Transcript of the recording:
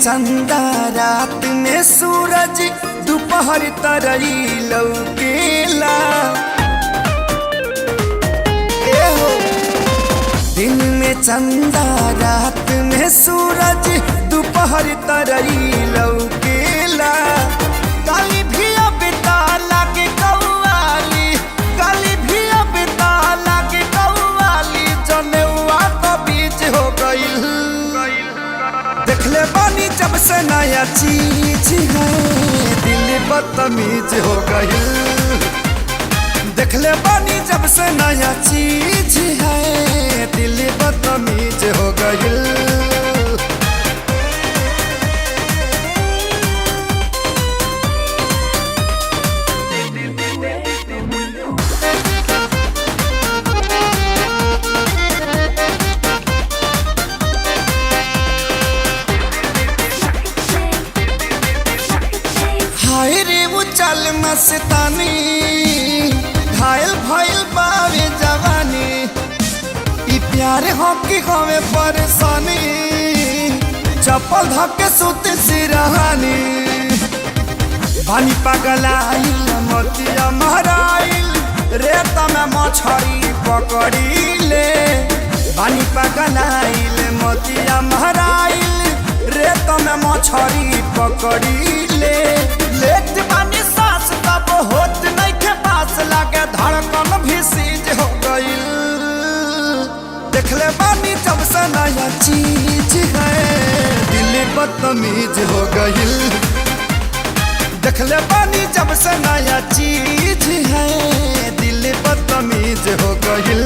चंदा रात में सूरज दोपहर तरई लौकेला। दिन में चंदा रात में सूरज दोपहर तरई लौकेला। काली भी अब ताला के कौवाली, काली भी अब ताला के कौवाली, जनेवा तो बीच हो गइल। देखले बानी जब से नया चीज है, दिल बदतमीज हो गइल। देखले बानी जब से नया चीज है, दिल बदतमीज हो गइल। हाय रे वो चल मस्तानी, घायल भइल बावे जवानी। ई प्यार हो कि हमें परेशानी, चप्पल धक्के सुते सिरहानी। पानी पगलाइल मोतिया महराइल, रेत में मछली पकड़ीले। पानी पगलाइल मोतिया महराइल, रेत में मछली पकड़ीले। लेट बानी सांस तब होत नहीं के पास, लागे धड़कन भी सीज हो गइल। देखले बानी जब से नया चीज है, दिल बदतमीज हो गइल। देखले बानी जब से नया चीज है, दिल बदतमीज हो गइल।